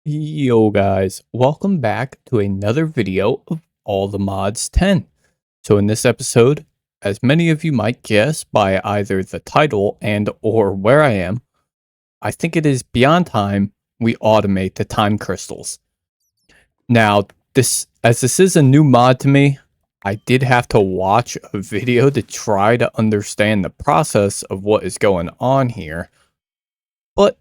Yo guys, welcome back to another video of All the Mods 10. So in this episode, as many of you might guess by either the title and or where I am, I think it is beyond time we automate the time crystals. Now, this is a new mod to me, I did have to watch a video to try to understand the process of what is going on here. But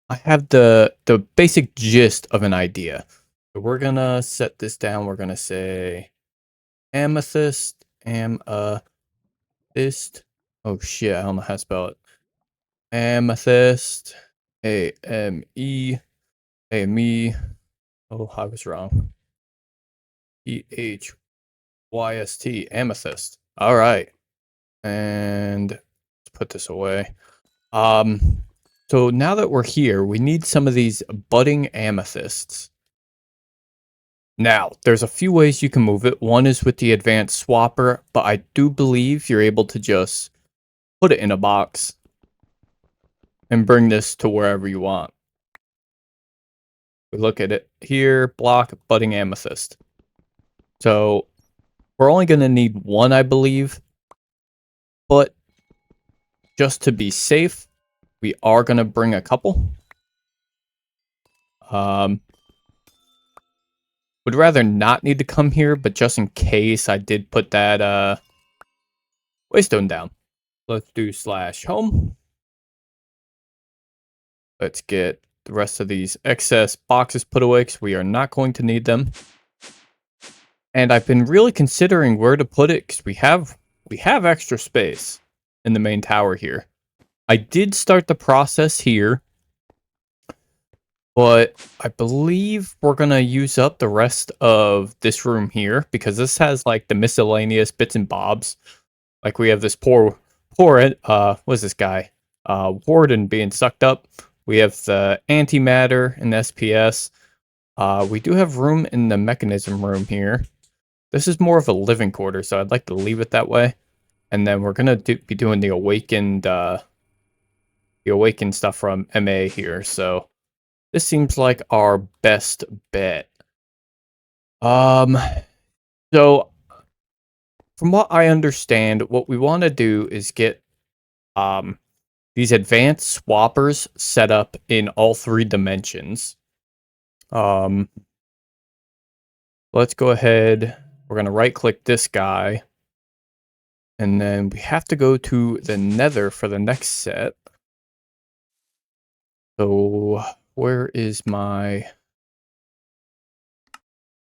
I have the basic gist of an idea. So we're gonna set this down. We're gonna say amethyst. Oh shit, I don't know how to spell it. Amethyst, A-M-E. Oh, I was wrong. E-H-Y-S-T, amethyst. All right, and let's put this away. So now that we're here, we need some of these budding amethysts. Now, there's a few ways you can move it. One is with the advanced swapper, but I do believe you're able to just put it in a box and bring this to wherever you want. We look at it here, block budding amethyst. So we're only going to need one, I believe, but just to be safe, we are going to bring a couple. Would rather not need to come here, but just in case I did put that waystone down. Let's do /home. Let's get the rest of these excess boxes put away because we are not going to need them. And I've been really considering where to put it because we have extra space in the main tower here. I did start the process here, but I believe we're going to use up the rest of this room here because this has like the miscellaneous bits and bobs. Like we have this poor, what's this guy? Warden being sucked up. We have the antimatter and SPS. We do have room in the mechanism room here. This is more of a living quarter, so I'd like to leave it that way. And then we're gonna be doing the awakened stuff from MA here. So this seems like our best bet. So from what I understand, what we want to do is get these advanced swappers set up in all 3 dimensions. Let's go ahead. We're going to right click this guy. And then we have to go to the nether for the next set. So where is my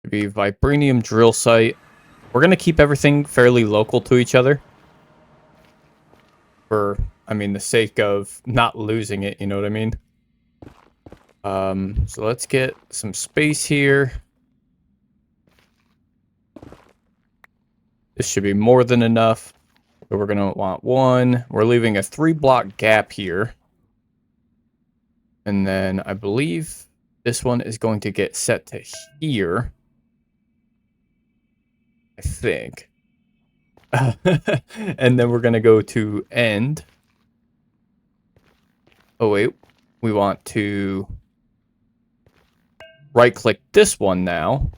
maybe vibranium drill site? We're going to keep everything fairly local to each other. For, I mean, the sake of not losing it, you know what I mean? So let's get some space here. This should be more than enough. So we're going to want 1. We're leaving a 3-block gap here. And then I believe this one is going to get set to here. I think. And then we're going to go to end. Oh, wait. We want to right-click this one now.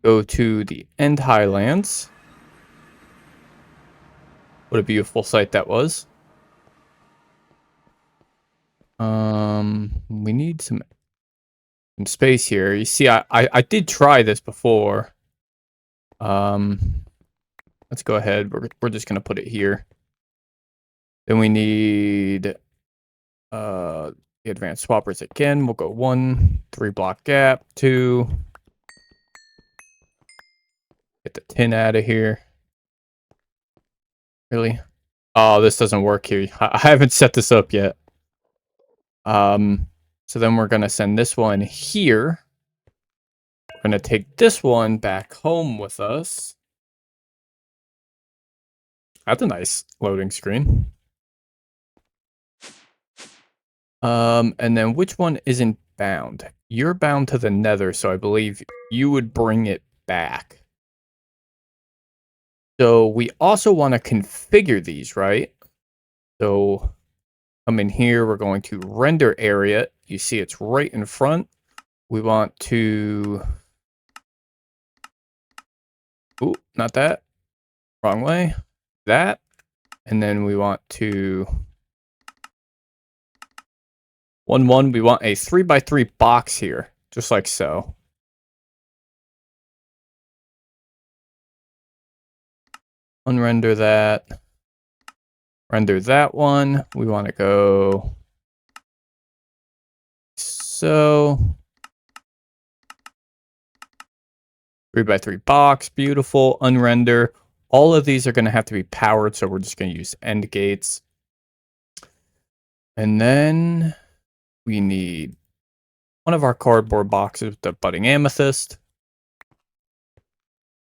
Go to the end highlands. What a beautiful sight that was. We need some space here. You see, I did try this before. Let's go ahead. We're just gonna put it here. Then we need the advanced swappers again. We'll go 1, 3-block gap, 2. Get the tin out of here. Really? Oh, this doesn't work here. I haven't set this up yet. So then we're gonna send this one here. We're gonna take this one back home with us. That's a nice loading screen. And then which one isn't bound? You're bound to the nether, so I believe you would bring it back. So we also want to configure these, right? So come in here, we're going to render area, You see it's right in front. We want to... Ooh, not that. Wrong way. That. And then we want to... 1, 1. We want a 3x3 box here. Just like so. Unrender that. Render that one. We want to go... So... 3x3 box, beautiful, unrender. All of these are going to have to be powered, so we're just going to use end gates. And then we need one of our cardboard boxes with the budding amethyst.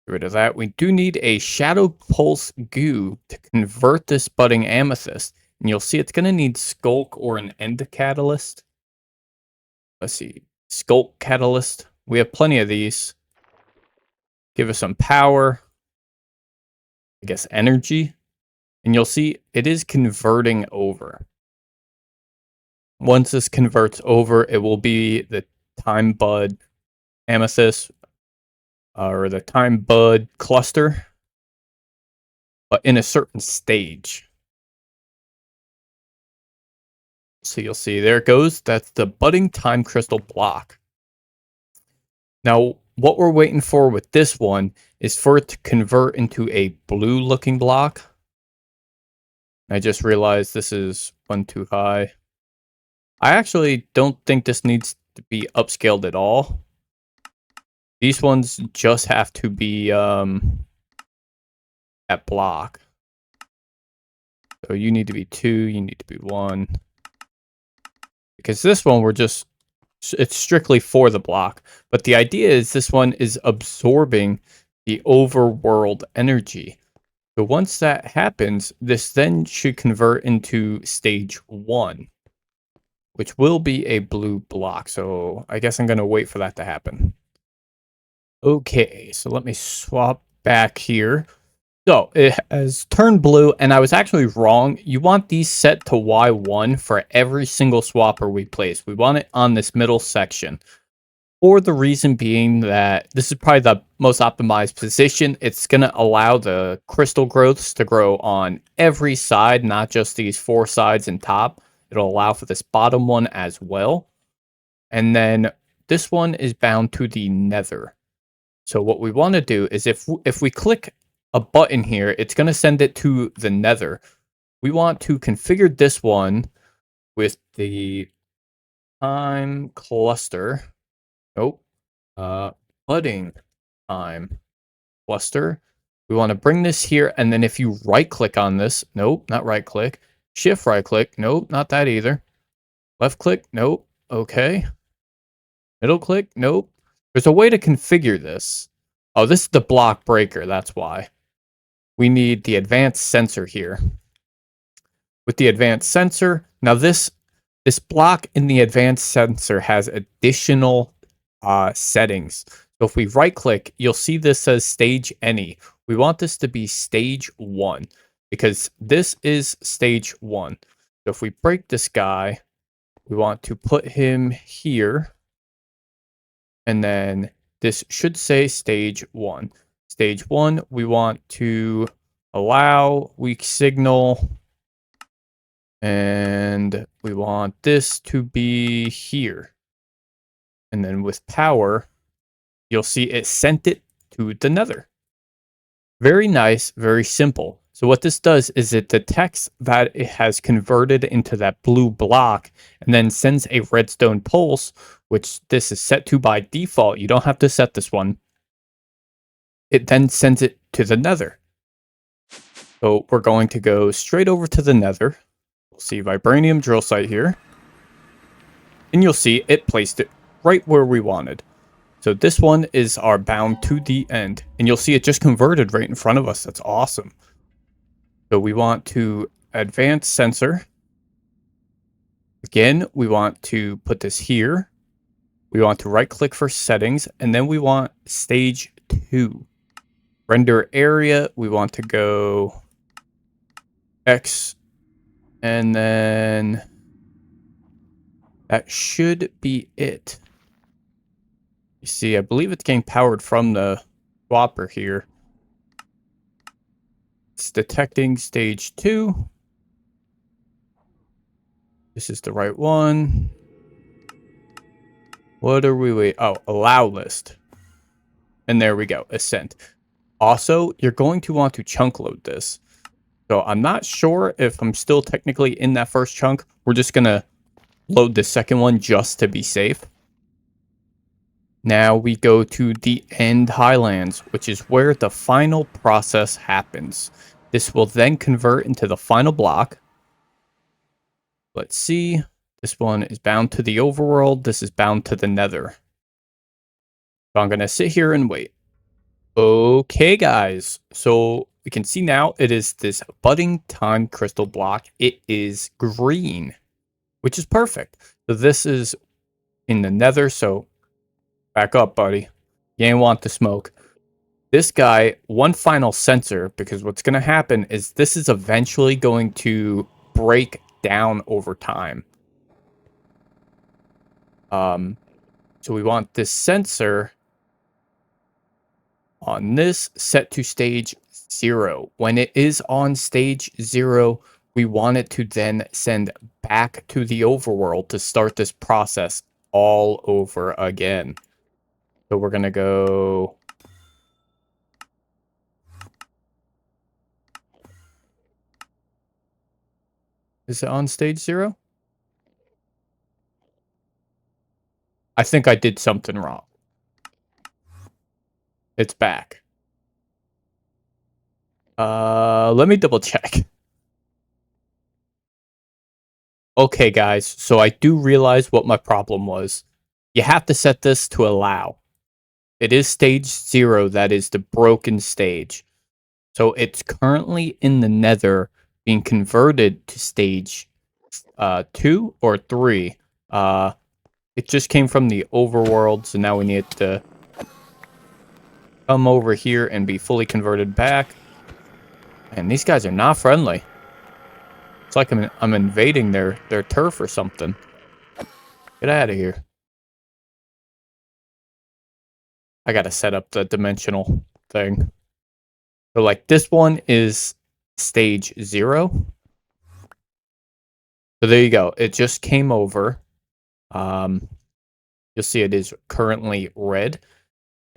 Get rid of that. We do need a shadow pulse goo to convert this budding amethyst. And you'll see it's going to need skulk or an end catalyst. Let's see. Skulk catalyst. We have plenty of these. Give us some power. I guess energy. And you'll see it is converting over. Once this converts over, it will be the time bud amethyst or the time bud cluster, but in a certain stage. So you'll see there it goes. That's the budding time crystal block. Now, what we're waiting for with this one is for it to convert into a blue looking block. I just realized this is one too high. I actually don't think this needs to be upscaled at all. These ones just have to be at block. So you need to be 2, you need to be 1. Because this one it's strictly for the block. But the idea is this one is absorbing the overworld energy. So once that happens, this then should convert into stage 1. Which will be a blue block. So I guess I'm going to wait for that to happen. Okay, so let me swap back here. So it has turned blue, and I was actually wrong. You want these set to Y1 for every single swapper we place. We want it on this middle section. For the reason being that this is probably the most optimized position. It's going to allow the crystal growths to grow on every side, not just these 4 sides and top. It'll allow for this bottom one as well. And then this one is bound to the nether. So what we want to do is if we click a button here, it's going to send it to the nether. We want to configure this one with the time cluster. Nope. Budding time cluster. We want to bring this here, and then if you right click on this, nope, not right click. Shift right click, nope, not that either. Left click, nope, okay. Middle click, nope. There's a way to configure this. Oh, this is the block breaker, that's why. We need the advanced sensor here. With the advanced sensor, now this block in the advanced sensor has additional settings. So if we right click, you'll see this says stage any. We want this to be stage 1 because this is stage 1. So if we break this guy, we want to put him here. And then this should say stage 1. Stage 1, we want to allow weak signal. And we want this to be here. And then with power, you'll see it sent it to the nether. Very nice, very simple. So what this does is it detects that it has converted into that blue block and then sends a redstone pulse, which this is set to by default. You don't have to set this one. It then sends it to the nether. So we're going to go straight over to the nether. We'll see vibranium drill site here. And you'll see it placed it right where we wanted. So this one is our bound to the end. And you'll see it just converted right in front of us. That's awesome. So we want to advance sensor. Again, we want to put this here. We want to right click for settings. And then we want stage 2. Render area. We want to go X. And then That should be it. You see, I believe it's getting powered from the swapper here. It's detecting stage 2. This is the right one. What are we wait? Oh, allow list. And there we go, ascent. Also, you're going to want to chunk load this. So I'm not sure if I'm still technically in that first chunk. We're just going to load the second one just to be safe. Now we go to the end highlands, which is where the final process happens. This will then convert into the final block. Let's see. This one is bound to the overworld. This is bound to the nether. So I'm going to sit here and wait. Okay, guys. So we can see now it is this budding time crystal block. It is green, which is perfect. So this is in the nether. So back up, buddy. You ain't want the smoke. This guy, one final sensor, because what's going to happen is this is eventually going to break down over time. So we want this sensor on this set to stage 0. When it is on stage 0, we want it to then send back to the overworld to start this process all over again. So we're going to go... Is it on stage 0? I think I did something wrong. It's back. Let me double check. Okay, guys, so I do realize what my problem was. You have to set this to allow. It is stage 0 that is the broken stage. So it's currently in the nether being converted to stage 2 or 3. It just came from the overworld, so now we need to come over here and be fully converted back. And these guys are not friendly. It's like I'm invading their turf or something. Get out of here. I gotta set up the dimensional thing. So like this one is stage 0. So there you go. It just came over. You'll see it is currently red.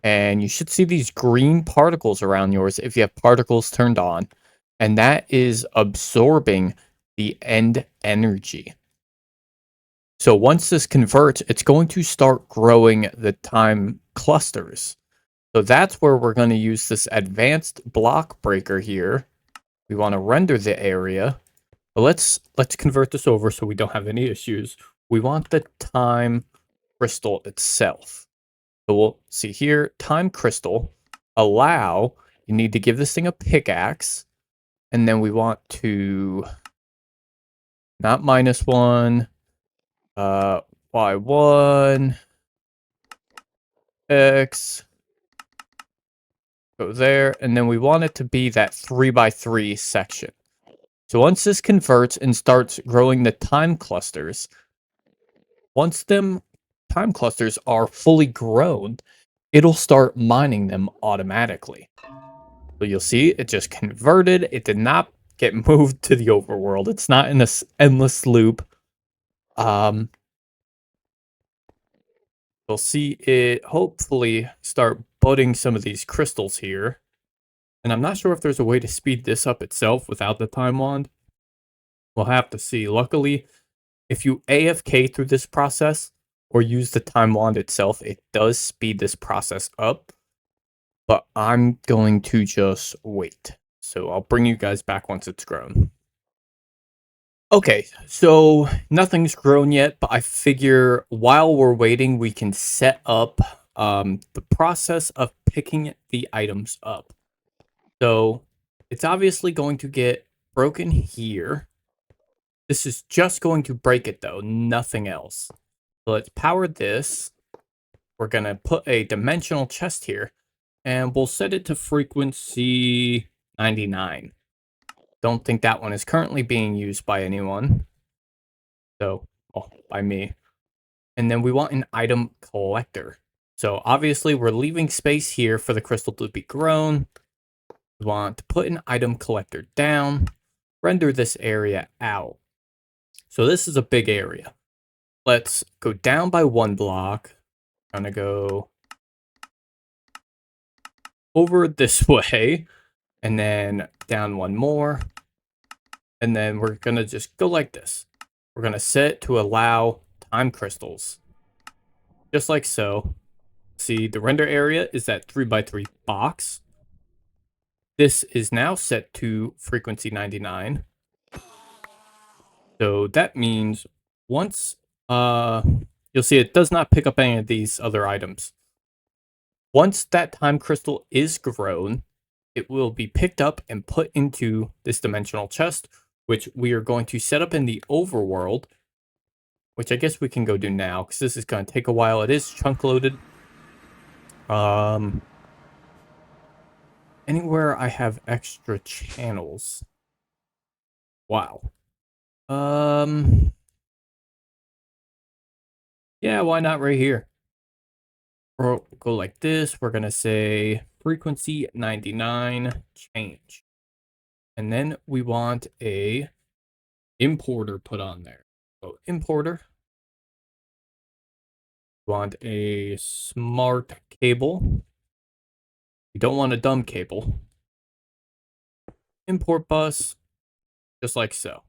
And you should see these green particles around yours if you have particles turned on. And that is absorbing the end energy. So once this converts, it's going to start growing the time clusters. So that's where we're going to use this advanced block breaker here. We want to render the area. But let's convert this over so we don't have any issues. We want the time crystal itself. So we'll see here, time crystal, allow, you need to give this thing a pickaxe, and then we want to, not -1, y1, x, go there, and then we want it to be that 3x3 section. So once this converts and starts growing the time clusters, once them time clusters are fully grown, it'll start mining them automatically. So you'll see it just converted. It did not get moved to the overworld. It's not in this endless loop. You'll see it hopefully start budding some of these crystals here. And I'm not sure if there's a way to speed this up itself without the time wand. We'll have to see. Luckily, if you AFK through this process or use the time wand itself, it does speed this process up. But I'm going to just wait. So I'll bring you guys back once it's grown. Okay, so nothing's grown yet, but I figure while we're waiting, we can set up the process of picking the items up. So it's obviously going to get broken here. This is just going to break it though, nothing else. So let's power this. We're going to put a dimensional chest here, and we'll set it to frequency 99. Don't think that one is currently being used by anyone. So, well, by me. And then we want an item collector. So obviously we're leaving space here for the crystal to be grown. We want to put an item collector down, render this area out. So this is a big area. Let's go down by 1 block. I'm gonna go over this way and then down 1 more. And then we're gonna just go like this. We're gonna set to allow time crystals. Just like so. See, the render area is that 3x3 box. This is now set to frequency 99. So that means once you'll see it does not pick up any of these other items. Once that time crystal is grown, it will be picked up and put into this dimensional chest, which we are going to set up in the overworld, which I guess we can go do now because this is going to take a while. It is chunk loaded. Anywhere I have extra channels. Wow. Yeah, why not right here? Or go like this. We're gonna say frequency 99 change. And then we want a importer put on there. So importer. We want a smart cable. We don't want a dumb cable. Import bus, just like so.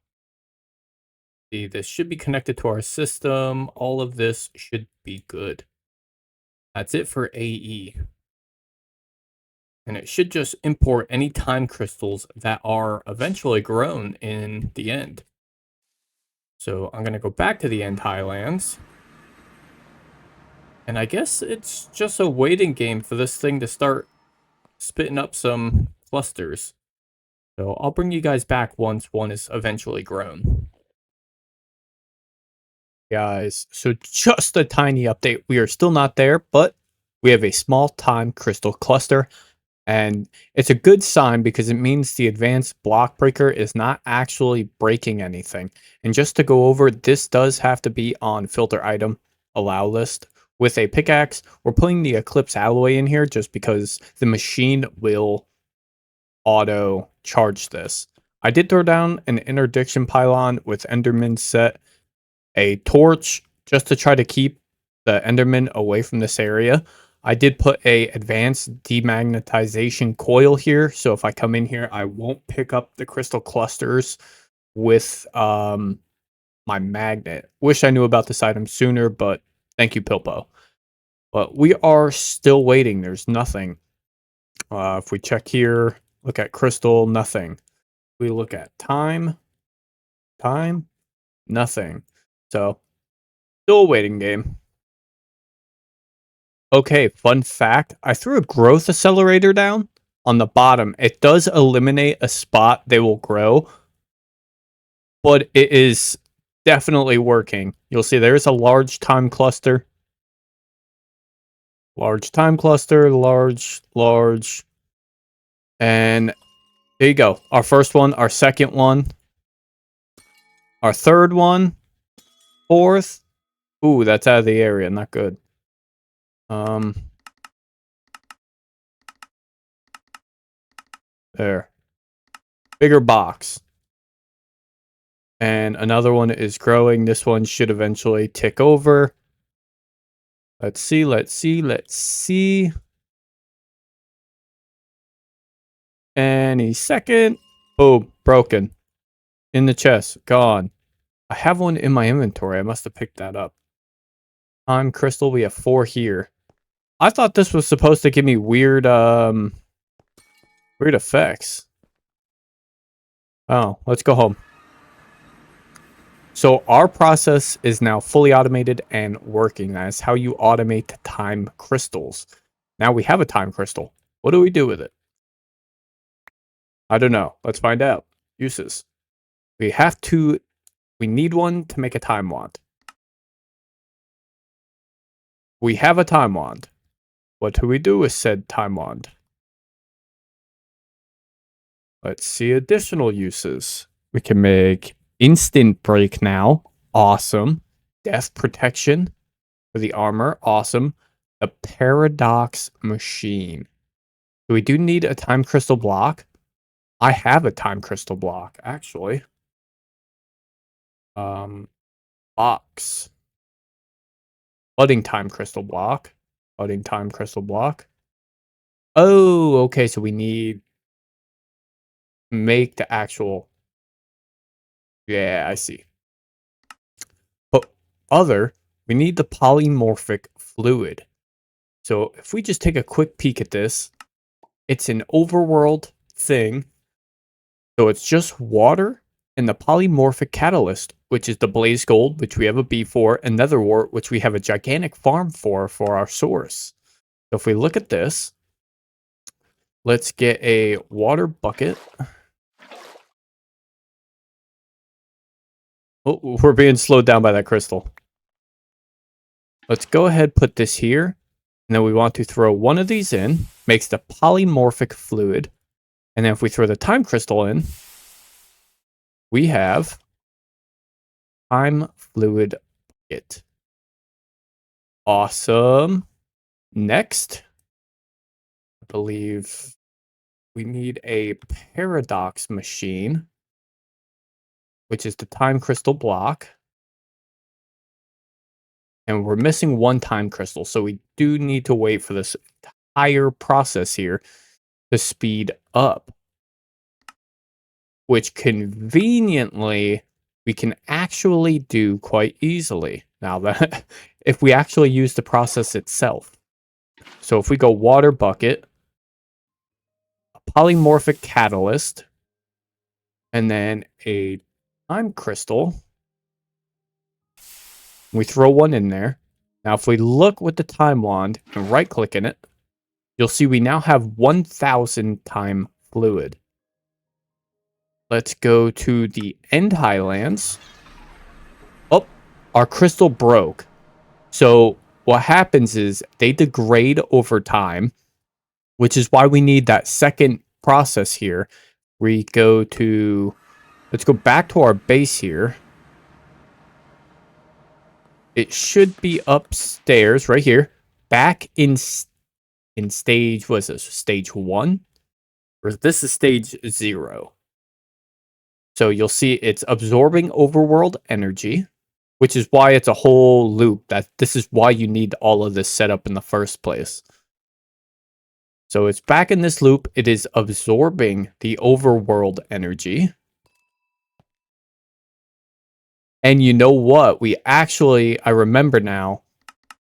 See, this should be connected to our system. All of this should be good. That's it for AE. And it should just import any time crystals that are eventually grown in the end. So I'm going to go back to the end highlands. And I guess it's just a waiting game for this thing to start spitting up some clusters. So I'll bring you guys back once one is eventually grown. Guys, so just a tiny update. We are still not there, but we have a small time crystal cluster. And it's a good sign because it means the advanced block breaker is not actually breaking anything. And just to go over, this does have to be on filter item allow list. With a pickaxe, we're putting the Eclipse alloy in here just because the machine will auto charge this. I did throw down an interdiction pylon with Enderman set, a torch just to try to keep the Enderman away from this area. I did put a advanced demagnetization coil here, so if I come in here, I won't pick up the crystal clusters with my magnet. Wish I knew about this item sooner, but thank you, Pilpo. But we are still waiting. There's nothing. If we check here, look at crystal, nothing. We look at time, nothing. So, still a waiting game. Okay, fun fact. I threw a growth accelerator down on the bottom. It does eliminate a spot they will grow, but it is definitely working. You'll see there's a large time cluster. Large time cluster, large. And there you go. Our first one, our second one, our third one, fourth. Ooh, that's out of the area. Not good. There. Bigger box. And another one is growing. This one should eventually tick over. Let's see. Any second. Boom, broken. In the chest, gone. I have one in my inventory. I must have picked that up. Time crystal, we have 4 here. I thought this was supposed to give me weird effects. Oh, let's go home. So our process is now fully automated and working. That is how you automate time crystals. Now we have a time crystal. What do we do with it? I don't know. Let's find out. Uses. We need one to make a time wand. We have a time wand. What do we do with said time wand? Let's see additional uses. We can make instant break now. Awesome. Death protection. for the armor. Awesome. The paradox machine. So we do need a time crystal block. I have a time crystal block, actually. Box. Budding time crystal block. Budding time crystal block. Oh, okay, so we need to make the actual... Yeah, I see. But we need the polymorphic fluid. So if we just take a quick peek at this, it's an overworld thing. So it's just water and the polymorphic catalyst, which is the blaze gold, which we have a B for, and netherwort, which we have a gigantic farm for our source. So if we look at this, let's get a water bucket. Oh, we're being slowed down by that crystal. Let's go ahead, put this here. And then we want to throw one of these in, makes the polymorphic fluid. And then if we throw the time crystal in, we have time fluid bucket. Awesome. Next, I believe we need a paradox machine, which is the time crystal block. And we're missing one time crystal, so we do need to wait for this entire process here to speed up. Which conveniently, we can actually do quite easily. Now that, if we actually use the process itself. So if we go water bucket, a polymorphic catalyst, and then a time crystal. We throw one in there. Now, if we look with the time wand and right click in it, you'll see we now have 1000 time fluid. Let's go to the end highlands. Oh, our crystal broke. So what happens is they degrade over time, which is why we need that second process here. We go to, let's go back to our base here. It should be upstairs right here. Back in stage, what is this? Stage 1? Or this is stage 0. So you'll see it's absorbing overworld energy, which is why it's a whole loop. This is why you need all of this set up in the first place. So it's back in this loop. It is absorbing the overworld energy. And you know what? I remember now,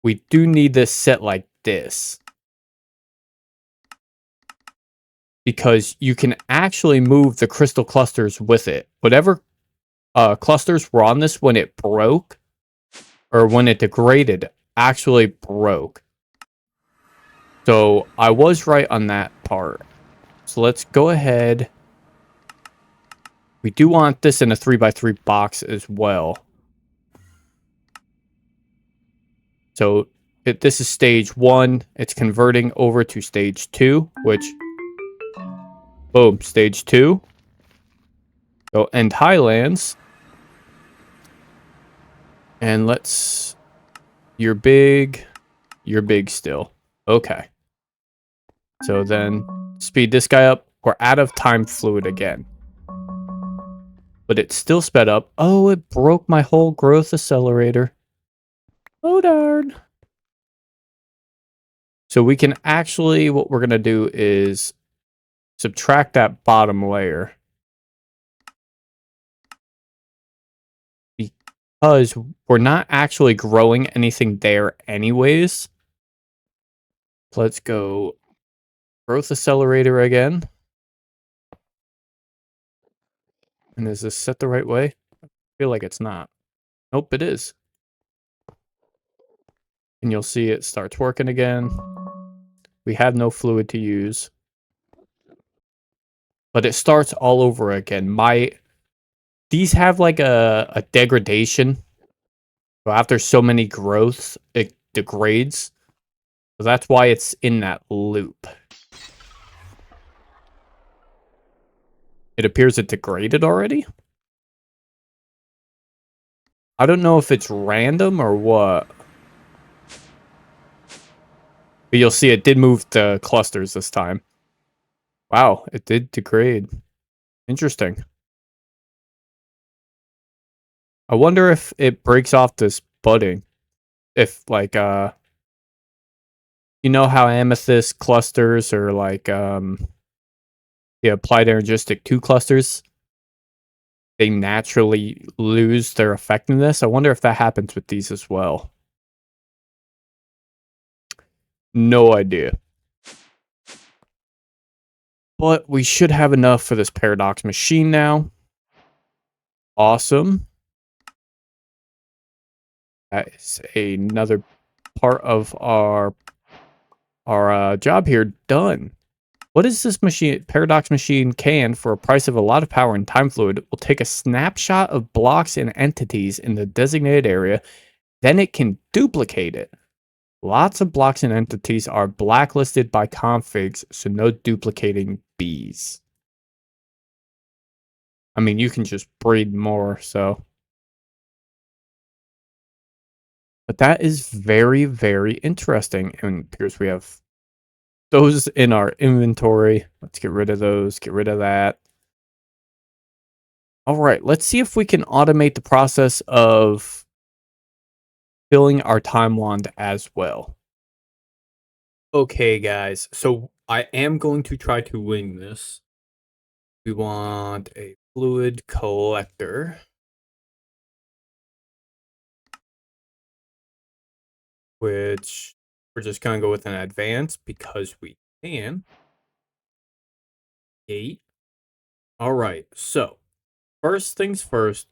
we do need this set like this. Because you can actually move the crystal clusters with it. Whatever clusters were on this when it broke, or when it degraded, actually broke. So I was right on that part. So let's go ahead. We do want this in a 3x3 box as well. So this is stage 1. It's converting over to stage 2, which... Boom, stage 2. Go end highlands. And let's... You're big still. Okay. So then speed this guy up. We're out of time fluid again. But it's still sped up. Oh, it broke my whole growth accelerator. Oh, darn. So we can actually, what we're going to do is subtract that bottom layer. Because we're not actually growing anything there anyways. Let's go growth accelerator again. And is this set the right way? I feel like it's not. Nope, it is. And you'll see it starts working again. We have no fluid to use. But it starts all over again. These have like a degradation. So after so many growths, it degrades. So that's why it's in that loop. It appears it degraded already. I don't know if it's random or what. But you'll see it did move the clusters this time. Wow, it did degrade. Interesting. I wonder if it breaks off this budding. If like you know how amethyst clusters are like the applied energistic 2 clusters, they naturally lose their effectiveness. I wonder if that happens with these as well. No idea. But we should have enough for this paradox machine now. Awesome. That is another part of our job here done. What is this machine? Paradox machine can, for a price of a lot of power and time fluid, will take a snapshot of blocks and entities in the designated area. Then it can duplicate it. Lots of blocks and entities are blacklisted by configs, so no duplicating bees. I mean, you can just breed more, so. But that is very, very interesting. And here's we have those in our inventory. Let's get rid of those, get rid of that. All right, let's see if we can automate the process of filling our time wand as well. Okay, guys, so I am going to try to wing this. We want a fluid collector, which we're just going to go with an advance because we can. 8. All right, so first things first,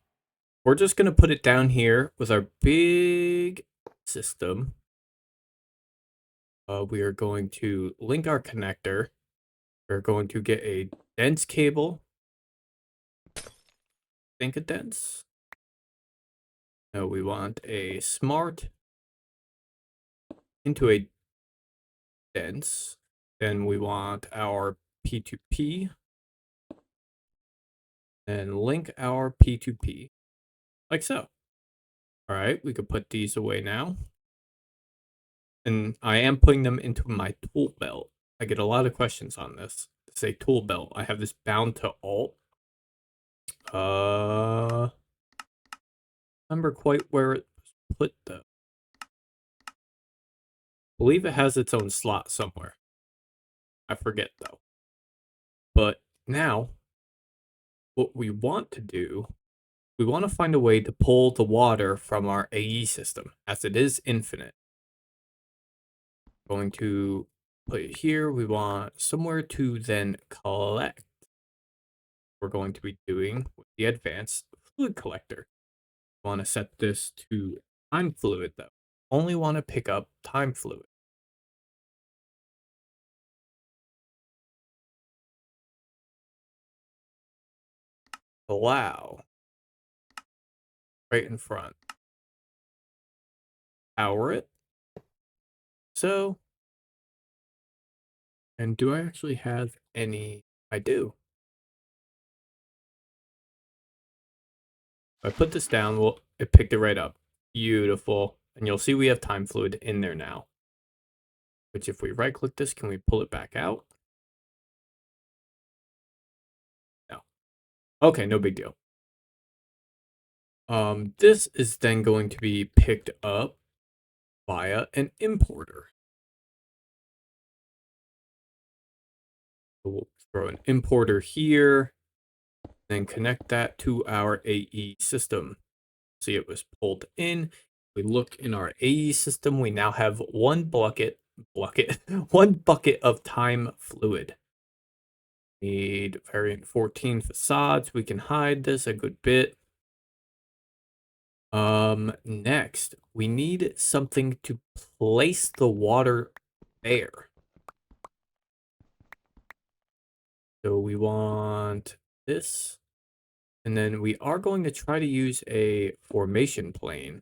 we're just going to put it down here with our big system. We are going to link our connector. We're going to get a dense cable. Think a dense. No, we want a smart into a dense. Then we want our P2P. And link our P2P. Like so. All right, we could put these away now. And I am putting them into my tool belt. I get a lot of questions on this. Say tool belt. I have this bound to alt. Remember quite where it was put though. Believe it has its own slot somewhere. I forget though. But now, what we want to do, we want to find a way to pull the water from our AE system, as it is infinite. Going to put it here. We want somewhere to then collect. We're going to be doing with the advanced fluid collector. We want to set this to time fluid though. Only want to pick up time fluid. Allow. Right in front. Power it. So, and do I actually have any? I do. If I put this down, well, it picked it right up. Beautiful. And you'll see we have time fluid in there now. Which if we right click this, can we pull it back out? No. Okay, no big deal. This is then going to be picked up via an importer. So we'll throw an importer here, then connect that to our AE system. See, it was pulled in. We look in our AE system, we now have one bucket, one bucket of time fluid. Need variant 14 facades. We can hide this a good bit. Next, we need something to place the water there. So we want this. And then we are going to try to use a formation plane.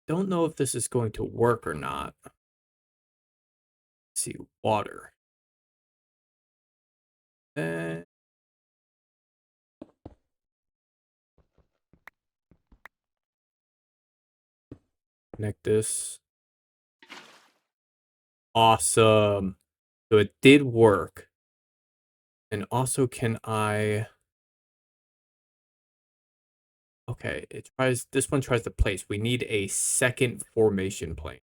Don't know if this is going to work or not. Let's see, water. And connect this. Awesome. So it did work. And also, can I... Okay, this one tries to place. We need a second formation plane.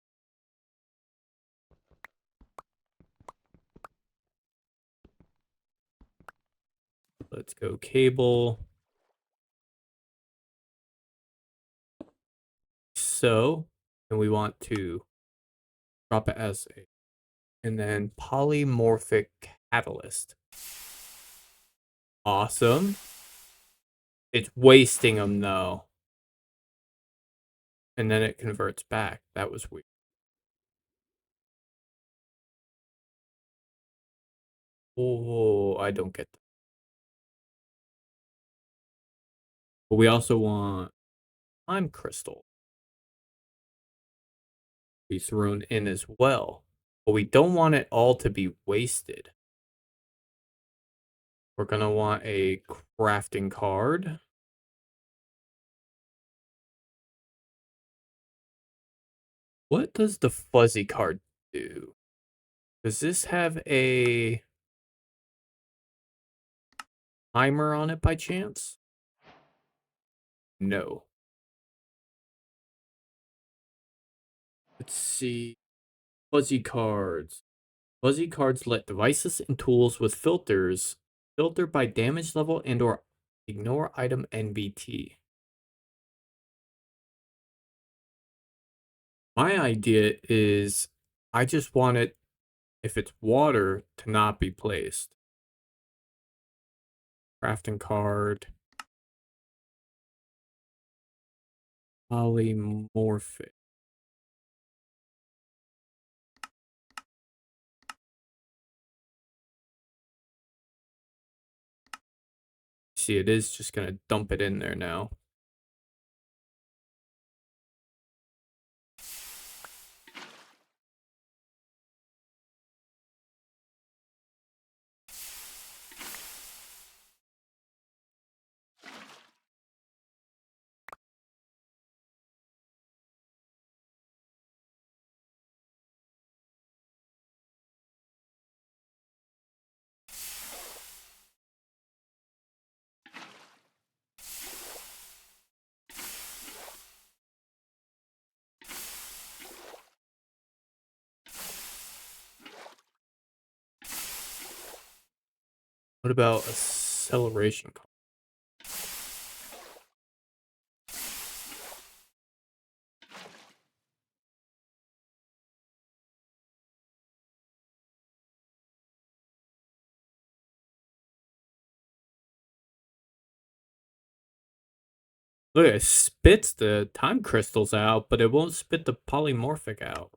Let's go cable. So, and we want to drop it as a, and then polymorphic catalyst. Awesome. It's wasting them though. And then it converts back. That was weird. Oh, I don't get that. But we also want time crystal be thrown in as well. But we don't want it all to be wasted. We're gonna want a crafting card. What does the fuzzy card do? Does this have a timer on it by chance? No. Let's see. Fuzzy cards. Fuzzy cards let devices and tools with filters filter by damage level and or ignore item NBT. My idea is I just want it, if it's water, to not be placed. Crafting card. Polymorphic. See, it is just going to dump it in there now. What about acceleration card? Look, it spits the time crystals out, but it won't spit the polymorphic out.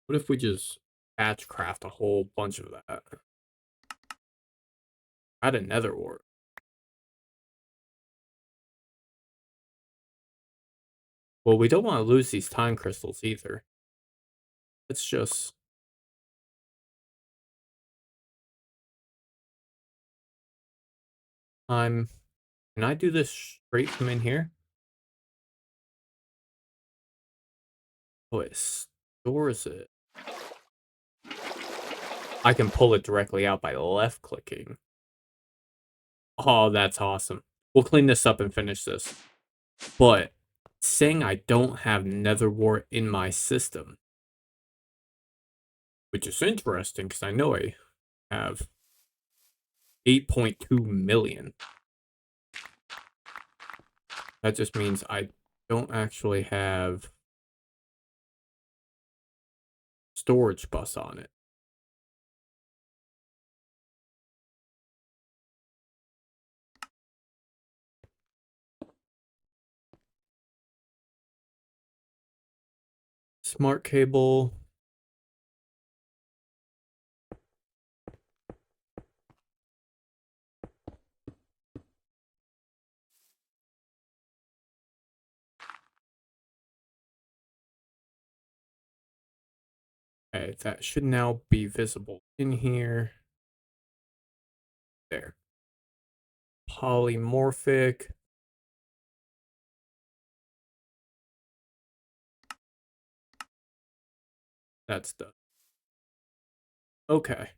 What if we just batch craft a whole bunch of that? Add a nether wart. Well, we don't want to lose these time crystals either. Let's just... Can I do this straight from in here? Oh, it stores it. I can pull it directly out by left clicking. Oh, that's awesome. We'll clean this up and finish this. But saying I don't have nether wart in my system, which is interesting because I know I have 8.2 million. That just means I don't actually have storage bus on it. Smart cable. Okay, that should now be visible in here. There. Polymorphic. That's done. Okay.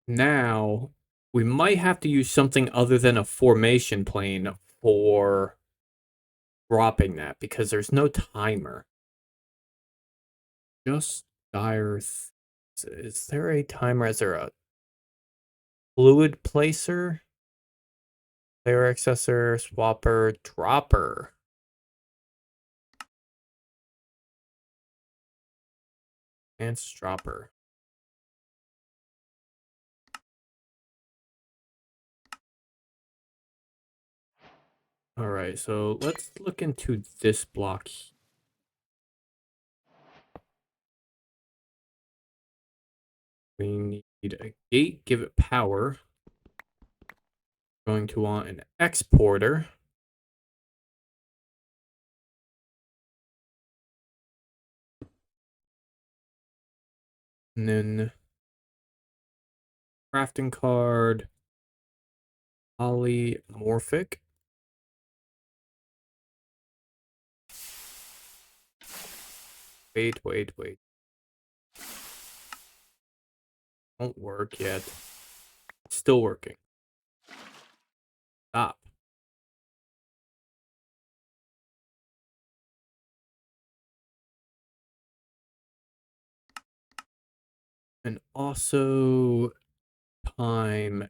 Now, we might have to use something other than a formation plane for dropping that because there's no timer. Just dire. Is there a timer? Is there a fluid placer? Player accessor, swapper, dropper. And stropper. Alright, so let's look into this block. We need a gate, give it power. Going to want an exporter. And then crafting card. Polymorphic. Wait. Won't work yet. Still working. Stop. And also time.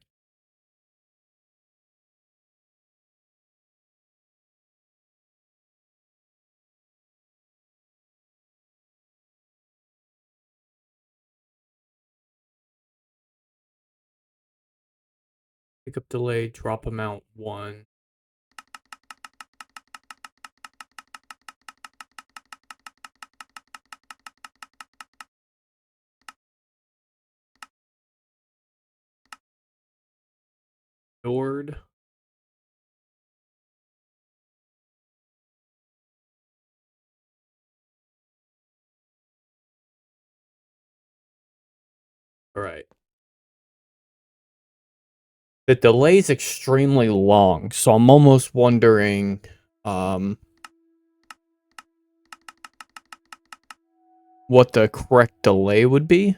Pick up delay, drop amount 1. Stored. Alright. The delay is extremely long, so I'm almost wondering, what the correct delay would be.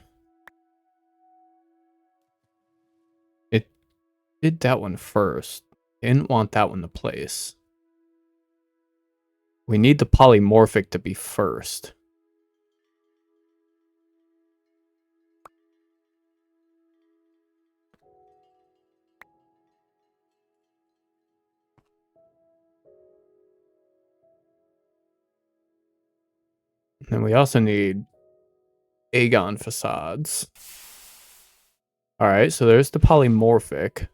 It did that one first. Didn't want that one to place. We need the polymorphic to be first. And we also need Aegon facades. Alright, so there's the polymorphic.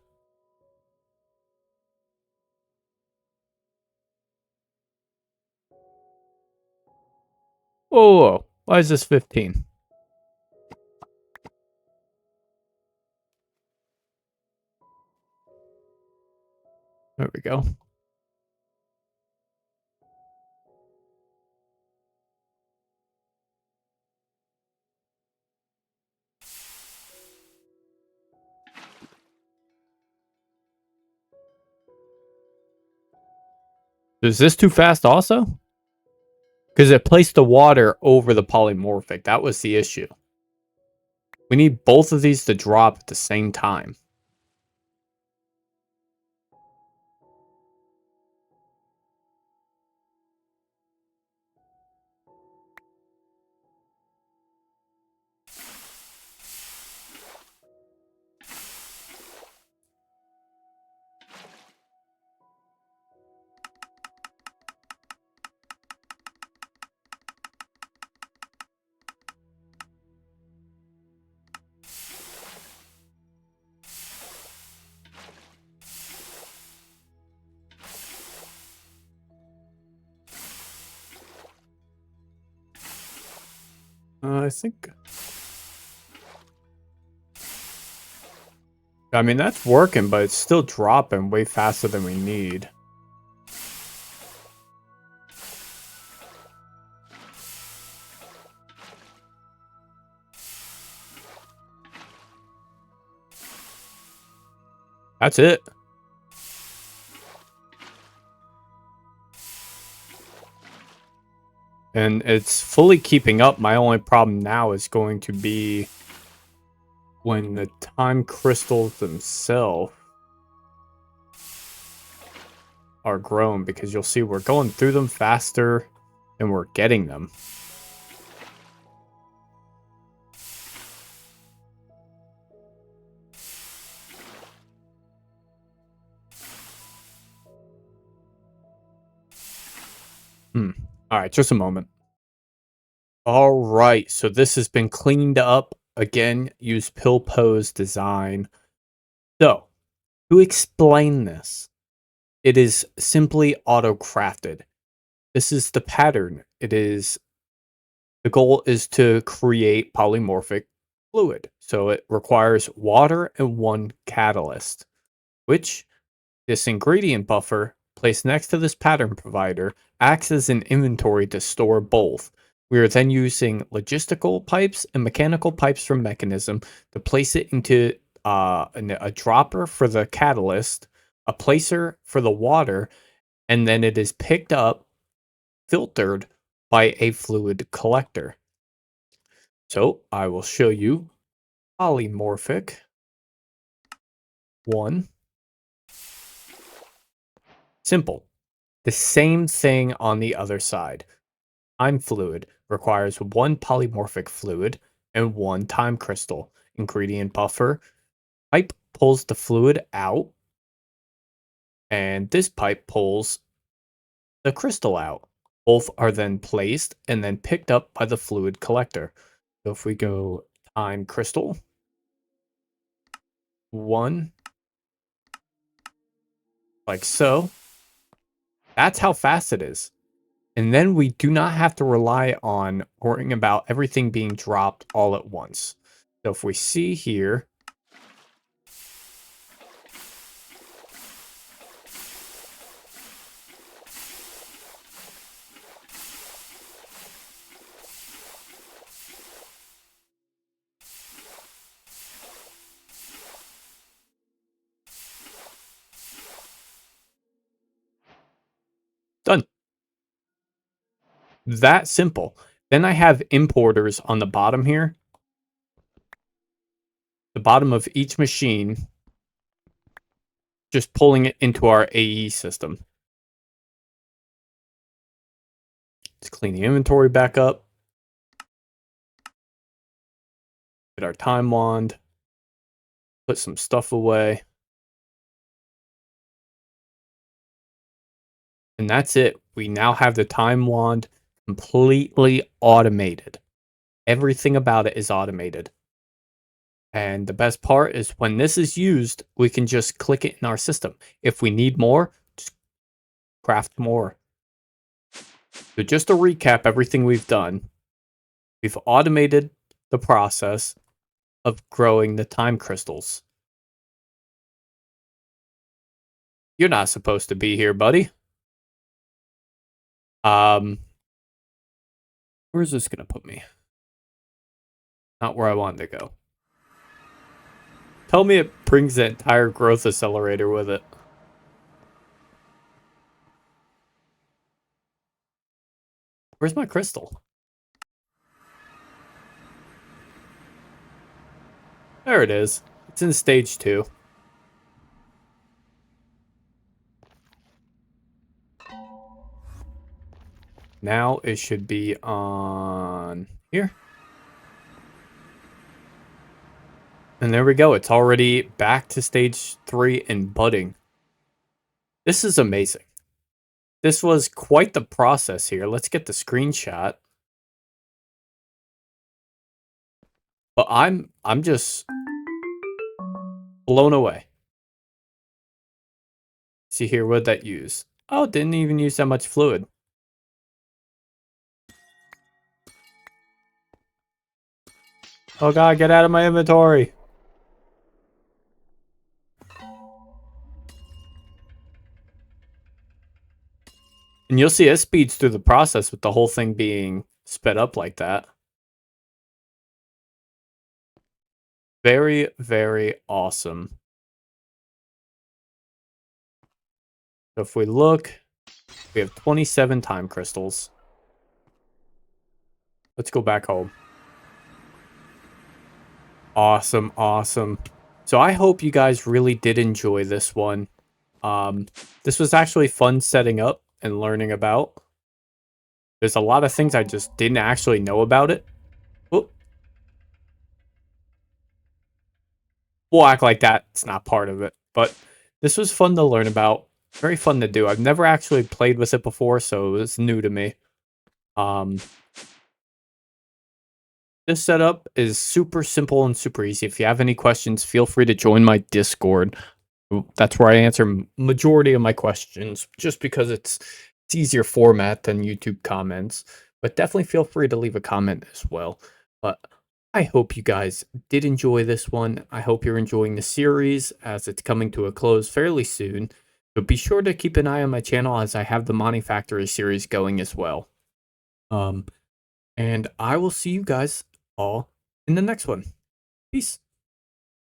Whoa. Why is this 15? There we go. Is this too fast also? Because it placed the water over the polymorphic. That was the issue. We need both of these to drop at the same time. I think... I mean, that's working, but it's still dropping way faster than we need. That's it. And it's fully keeping up. My only problem now is going to be when the time crystals themselves are grown, because you'll see we're going through them faster than we're getting them. All right, just a moment. All right, so this has been cleaned up. Again, use Pilpo's design. So, to explain this, it is simply auto-crafted. This is the pattern. The goal is to create polymorphic fluid. So it requires water and one catalyst, which this ingredient buffer placed next to this pattern provider acts as an inventory to store both. We are then using logistical pipes and mechanical pipes from mechanism to place it into a dropper for the catalyst, a placer for the water, and then it is picked up, filtered by a fluid collector. So I will show you polymorphic one. Simple. The same thing on the other side. Time fluid requires one polymorphic fluid and one time crystal. Ingredient buffer. Pipe pulls the fluid out, and this pipe pulls the crystal out. Both are then placed and then picked up by the fluid collector. So if we go time crystal, one, like so, that's how fast it is. And then we do not have to rely on worrying about everything being dropped all at once. So if we see here, done. That simple. Then I have importers on the bottom here. The bottom of each machine, just pulling it into our AE system. Let's clean the inventory back up. Get our time wand. Put some stuff away. And that's it. We now have the time wand completely automated. Everything about it is automated. And the best part is when this is used, we can just click it in our system. If we need more, just craft more. So just to recap everything we've done, we've automated the process of growing the time crystals. You're not supposed to be here, buddy. Where's this gonna put me? Not where I wanted to go. Tell me it brings the entire growth accelerator with it. Where's my crystal? There it is. It's in stage 2. Now it should be on here. And there we go. It's already back to stage 3 and budding. This is amazing. This was quite the process here. Let's get the screenshot. But I'm just blown away. See here, what'd that use? Oh, didn't even use that much fluid. Oh god, get out of my inventory. And you'll see it speeds through the process with the whole thing being sped up like that. Very, very awesome. So if we look, we have 27 time crystals. Let's go back home. Awesome, awesome. So I hope you guys really did enjoy this one. Um, this was actually fun setting up and learning about. There's a lot of things I just didn't actually know about it. Well, we'll act like that's not part of it. But this was fun to learn about. Very fun to do. I've never actually played with it before, so it was new to me. Um, this setup is super simple and super easy. If you have any questions, feel free to join my Discord. That's where I answer majority of my questions, just because it's easier format than YouTube comments. But definitely feel free to leave a comment as well. But I hope you guys did enjoy this one. I hope you're enjoying the series as it's coming to a close fairly soon. But be sure to keep an eye on my channel as I have the Monty Factory series going as well. And I will see you guys all in the next one. Peace.